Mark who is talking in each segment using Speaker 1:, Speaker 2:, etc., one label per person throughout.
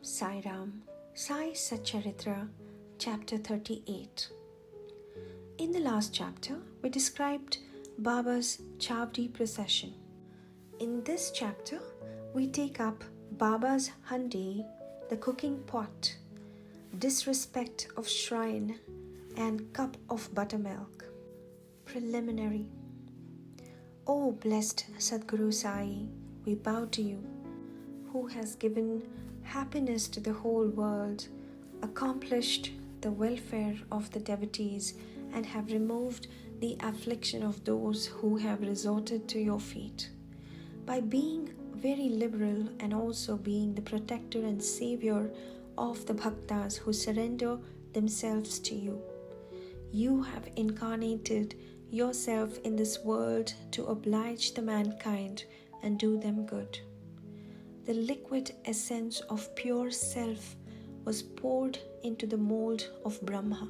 Speaker 1: Sai Ram, Sai Satcharitra, chapter 38. In the last chapter, we described Baba's Chavdi procession. In this chapter, we take up Baba's Handi, the cooking pot, disrespect of shrine, and cup of buttermilk. Preliminary. O blessed Sadguru Sai, we bow to you, who has given happiness to the whole world, accomplished the welfare of the devotees, and have removed the affliction of those who have resorted to your feet. By being very liberal and also being the protector and savior of the bhaktas who surrender themselves to you, you have incarnated yourself in this world to oblige the mankind and do them good. The liquid essence of pure self was poured into the mold of Brahma,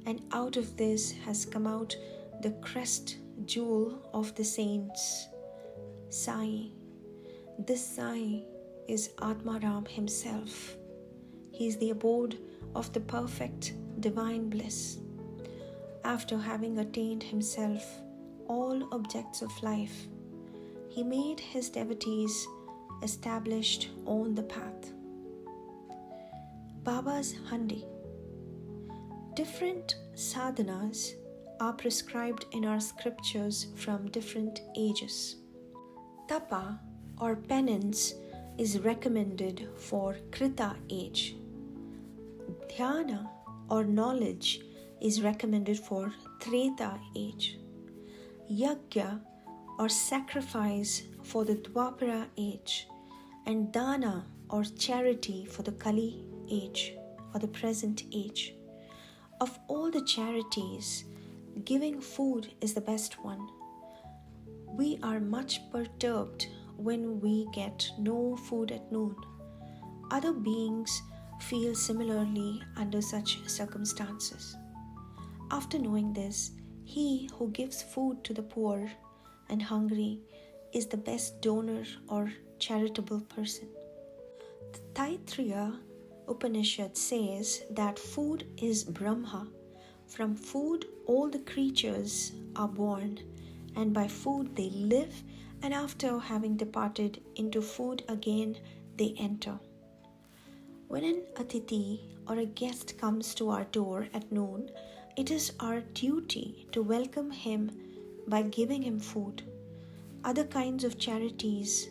Speaker 1: and out of this has come out the crest jewel of the saints, Sai. This Sai is Atmaram himself. He is the abode of the perfect divine bliss. After having attained himself all objects of life, he made his devotees established on the path. Baba's Handi. Different sadhanas are prescribed in our scriptures from different ages. Tapa or penance is recommended for Krita age. Dhyana or knowledge is recommended for Treta age. Yajna or sacrifice for the Dwapara age, and Dana or charity for the Kali age or the present age. Of all the charities, giving food is the best one. We are much perturbed when we get no food at noon. Other beings feel similarly under such circumstances. After knowing this, he who gives food to the poor and hungry is the best donor or charitable person. The Taittiriya Upanishad says that food is Brahma. From food all the creatures are born, and by food they live, and after having departed into food again they enter. When an Atiti or a guest comes to our door at noon, it is our duty to welcome him by giving him food. Other kinds of charities,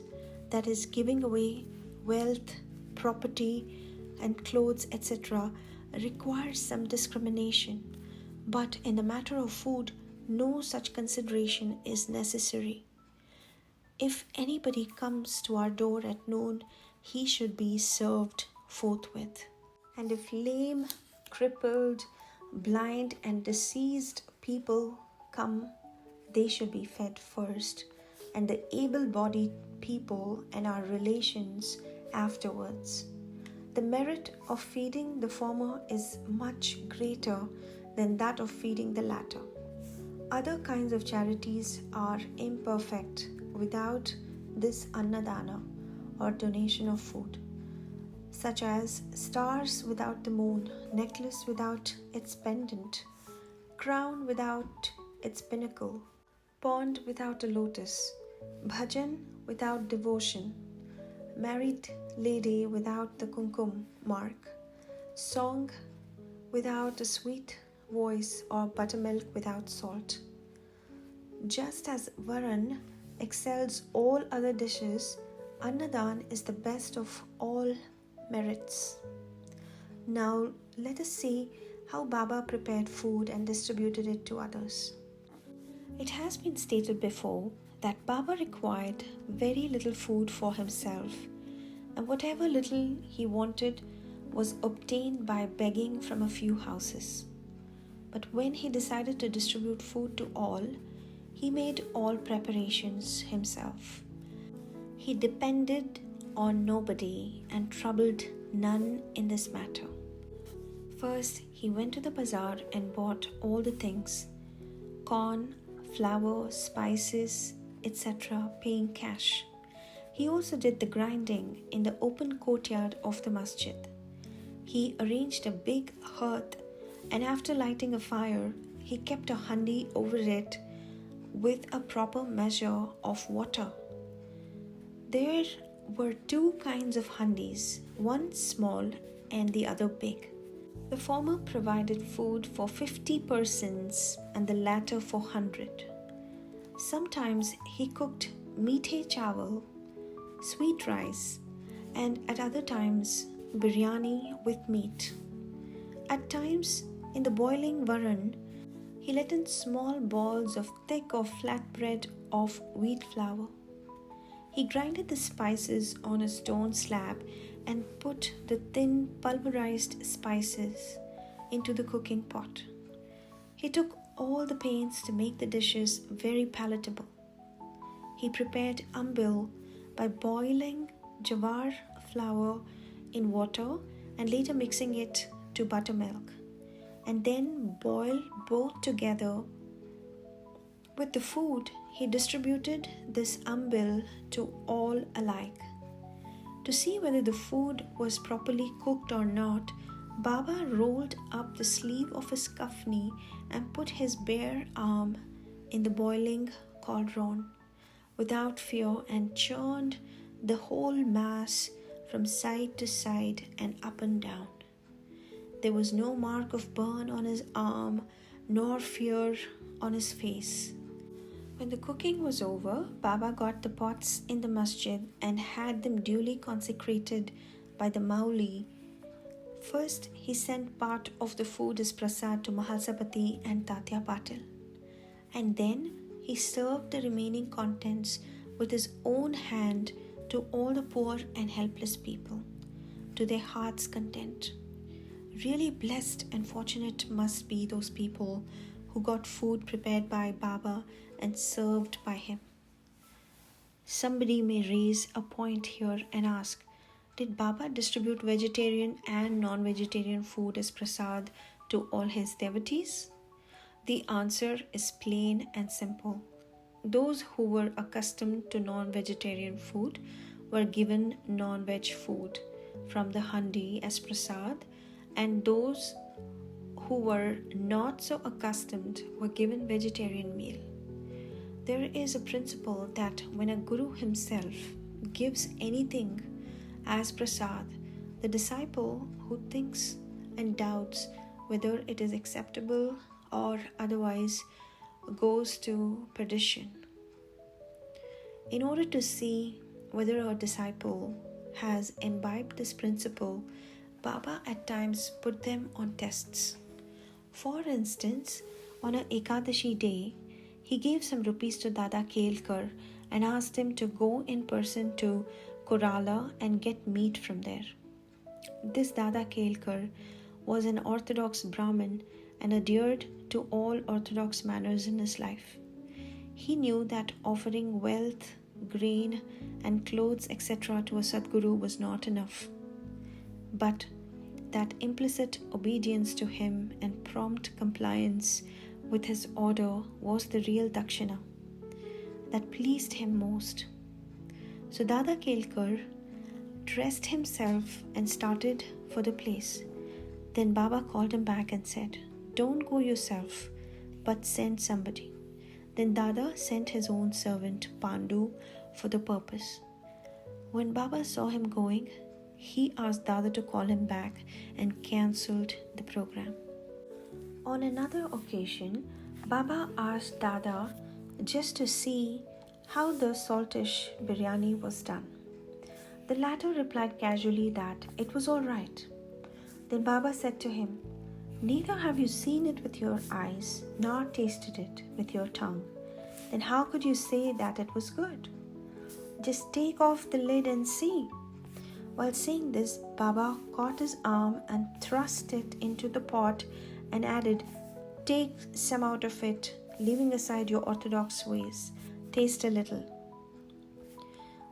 Speaker 1: that is, giving away wealth, property, and clothes, etc., requires some discrimination. But in the matter of food, no such consideration is necessary. If anybody comes to our door at noon, he should be served forthwith. And if lame, crippled, blind, and diseased people come, they should be fed first, and the able-bodied people and our relations afterwards. The merit of feeding the former is much greater than that of feeding the latter. Other kinds of charities are imperfect without this annadana or donation of food, such as stars without the moon, necklace without its pendant, crown without its pinnacle, pond without a lotus, bhajan without devotion, married lady without the kumkum mark, song without a sweet voice, or buttermilk without salt. Just as Varan excels all other dishes, Annadan is the best of all merits. Now let us see how Baba prepared food and distributed it to others. It has been stated before that Baba required very little food for himself, and whatever little he wanted was obtained by begging from a few houses. But when he decided to distribute food to all, he made all preparations himself. He depended on nobody and troubled none in this matter. First, he went to the bazaar and bought all the things, corn, flour, spices, etc., paying cash. He also did the grinding in the open courtyard of the masjid. He arranged a big hearth, and after lighting a fire, he kept a handi over it with a proper measure of water. There were two kinds of handis, one small and the other big. The former provided food for 50 persons and the latter for 100. Sometimes he cooked meethe chawal, sweet rice, and at other times biryani with meat. At times, in the boiling varan, he let in small balls of thick or flat bread of wheat flour. He grinded the spices on a stone slab and put the thin pulverized spices into the cooking pot. He took all the pains to make the dishes very palatable. He prepared ambil by boiling jawar flour in water and later mixing it to buttermilk, and then boil both together. With the food, he distributed this ambil to all alike. To see whether the food was properly cooked or not, Baba rolled up the sleeve of his kafni and put his bare arm in the boiling cauldron without fear and churned the whole mass from side to side and up and down. There was no mark of burn on his arm nor fear on his face. When the cooking was over, Baba got the pots in the masjid and had them duly consecrated by the Mauli. First, he sent part of the food as prasad to Mahalsapati and Tatya Patil, and then he served the remaining contents with his own hand to all the poor and helpless people, to their heart's content. Really blessed and fortunate must be those people who got food prepared by Baba and served by him. Somebody may raise a point here and ask, did Baba distribute vegetarian and non-vegetarian food as prasad to all his devotees? The answer is plain and simple. Those who were accustomed to non-vegetarian food were given non-veg food from the handi as prasad, and those who were not so accustomed were given vegetarian meal. There is a principle that when a guru himself gives anything as prasad, the disciple who thinks and doubts whether it is acceptable or otherwise goes to perdition. In order to see whether a disciple has imbibed this principle, Baba at times put them on tests. For instance, on a Ekadashi day, he gave some rupees to Dada Kelkar and asked him to go in person to Korala and get meat from there. This Dada Kelkar was an Orthodox Brahmin and adhered to all Orthodox manners in his life. He knew that offering wealth, grain, and clothes, etc. to a Sadguru was not enough, but that implicit obedience to him and prompt compliance with his order was the real dakshina that pleased him most. So Dada Kelkar dressed himself and started for the place. Then Baba called him back and said, "Don't go yourself, but send somebody." Then Dada sent his own servant Pandu for the purpose. When Baba saw him going, he asked Dada to call him back and cancelled the program. On another occasion, Baba asked Dada just to see how the saltish biryani was done. The latter replied casually that it was all right. Then Baba said to him, "Neither have you seen it with your eyes, nor tasted it with your tongue. Then how could you say that it was good? Just take off the lid and see." While saying this, Baba caught his arm and thrust it into the pot and added, "Take some out of it, leaving aside your orthodox ways. Taste a little."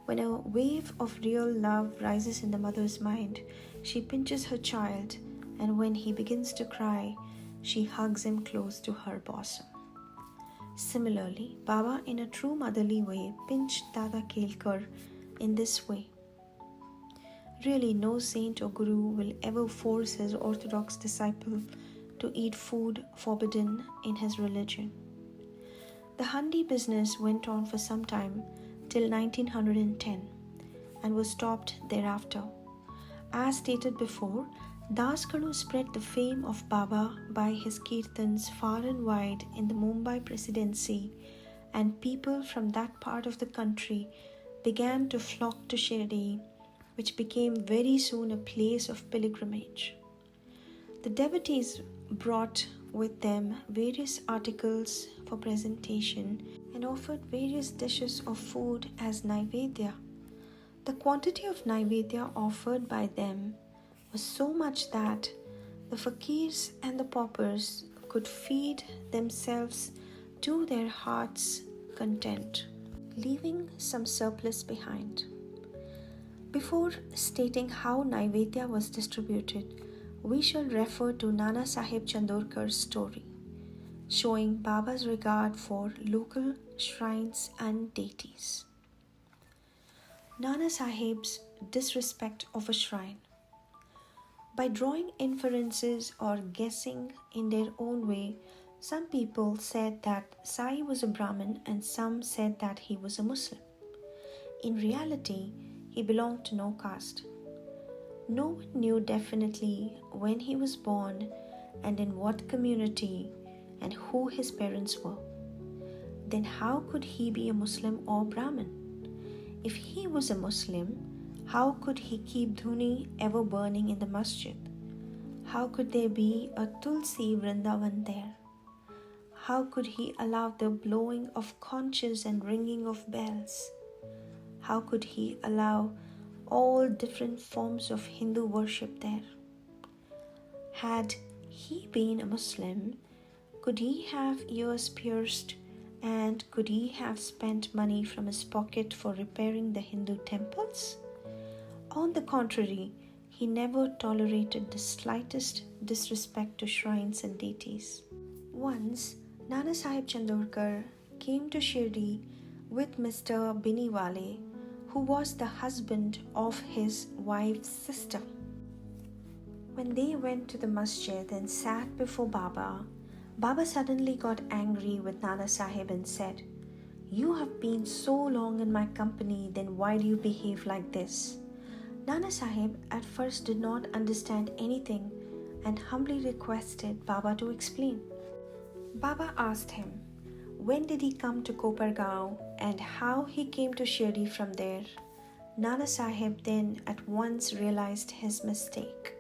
Speaker 1: When a wave of real love rises in the mother's mind, she pinches her child, and when he begins to cry, she hugs him close to her bosom. Similarly, Baba, in a true motherly way, pinched Dada Kelkar in this way. Really, no saint or guru will ever force his orthodox disciple to eat food forbidden in his religion. The Handi business went on for some time till 1910 and was stopped thereafter. As stated before, Das Kanu spread the fame of Baba by his kirtans far and wide in the Mumbai presidency, and people from that part of the country began to flock to Shirdi, which became very soon a place of pilgrimage. The devotees brought with them various articles for presentation and offered various dishes of food as Naivedya. The quantity of Naivedya offered by them was so much that the fakirs and the paupers could feed themselves to their heart's content, leaving some surplus behind. Before stating how Naivedya was distributed, we shall refer to Nana Sahib Chandorkar's story, showing Baba's regard for local shrines and deities. Nana Sahib's disrespect of a shrine. By drawing inferences or guessing in their own way, some people said that Sai was a Brahmin and some said that he was a Muslim. In reality, he belonged to no caste. No one knew definitely when he was born and in what community and who his parents were. Then how could he be a Muslim or Brahmin? If he was a Muslim, how could he keep dhuni ever burning in the masjid? How could there be a Tulsi Vrindavan there? How could he allow the blowing of conches and ringing of bells? How could he allow all different forms of Hindu worship there? Had he been a Muslim, could he have ears pierced and could he have spent money from his pocket for repairing the Hindu temples? On the contrary, he never tolerated the slightest disrespect to shrines and deities. Once, Nana Sahib Chandorkar came to Shirdi with Mr. Biniwale, who was the husband of his wife's sister. When they went to the masjid and sat before Baba, Baba suddenly got angry with Nana Sahib and said, "You have been so long in my company, then why do you behave like this?" Nana Sahib at first did not understand anything and humbly requested Baba to explain. Baba asked him when did he come to Kopargaon and how he came to Shirdi from there. Nana Sahib then at once realized his mistake.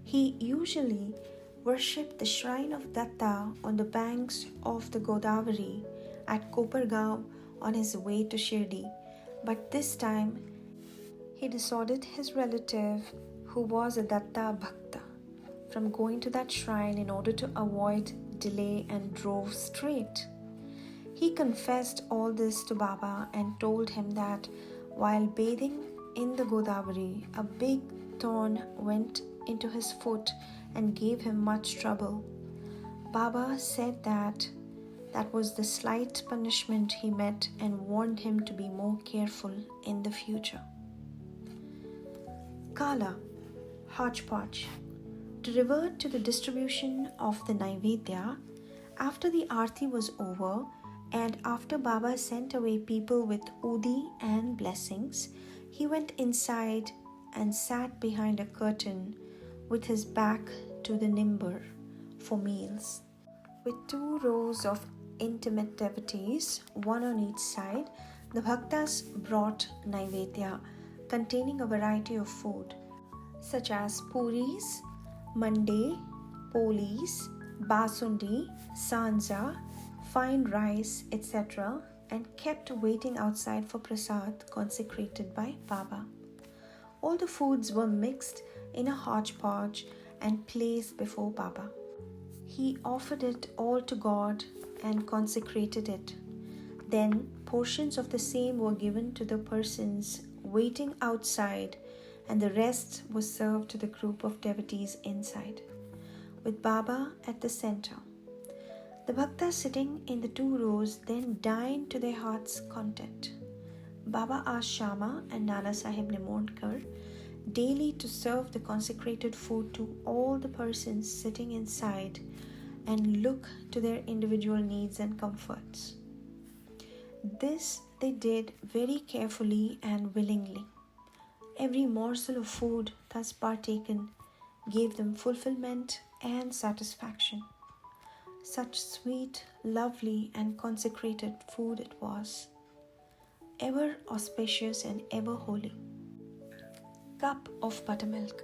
Speaker 1: He usually worshipped the shrine of Datta on the banks of the Godavari at Kopargaon on his way to Shirdi, but this time he dissuaded his relative, who was a Datta Bhakta, from going to that shrine in order to avoid delay and drove straight. He confessed all this to Baba and told him that while bathing in the Godavari, a big thorn went into his foot and gave him much trouble. Baba said that was the slight punishment he met and warned him to be more careful in the future. Kala, hodgepodge. To revert to the distribution of the Naivedya, after the Aarti was over and after Baba sent away people with udi and blessings, he went inside and sat behind a curtain with his back to the nimbar for meals. With 2 rows of intimate devotees, one on each side, the bhaktas brought Naivedya containing a variety of food such as puris, mande, polis, basundi, sanza, fine rice, etc., and kept waiting outside for prasad consecrated by Baba. All the foods were mixed in a hodgepodge and placed before Baba. He offered it all to God and consecrated it. Then portions of the same were given to the persons waiting outside, and the rest was served to the group of devotees inside, with Baba at the center. The bhaktas sitting in the 2 rows then dined to their heart's content. Baba asked Shama and Nana Sahib Nimondkar daily to serve the consecrated food to all the persons sitting inside and look to their individual needs and comforts. This they did very carefully and willingly. Every morsel of food thus partaken gave them fulfillment and satisfaction. Such sweet, lovely, and consecrated food it was, ever auspicious and ever holy. Cup of buttermilk.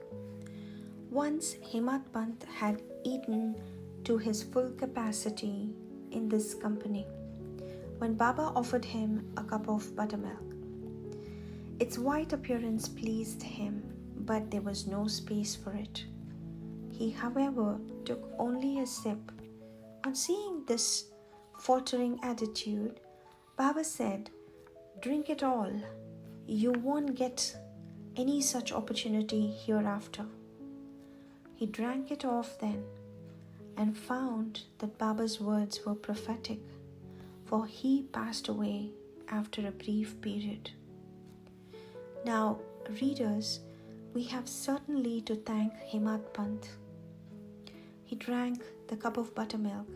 Speaker 1: Once Himat Pant had eaten to his full capacity in this company when Baba offered him a cup of buttermilk. Its white appearance pleased him, but there was no space for it. He, however, took only a sip. On seeing this faltering attitude, Baba said, "Drink it all. You won't get any such opportunity hereafter." He drank it off then and found that Baba's words were prophetic, for he passed away after a brief period. Now, readers, we have certainly to thank Himat Pant. He drank the cup of buttermilk,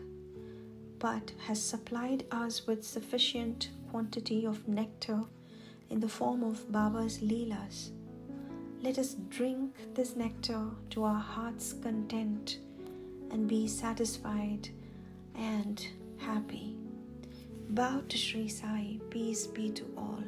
Speaker 1: but has supplied us with sufficient quantity of nectar in the form of Baba's Leelas. Let us drink this nectar to our heart's content and be satisfied and happy. Bow to Sri Sai, peace be to all.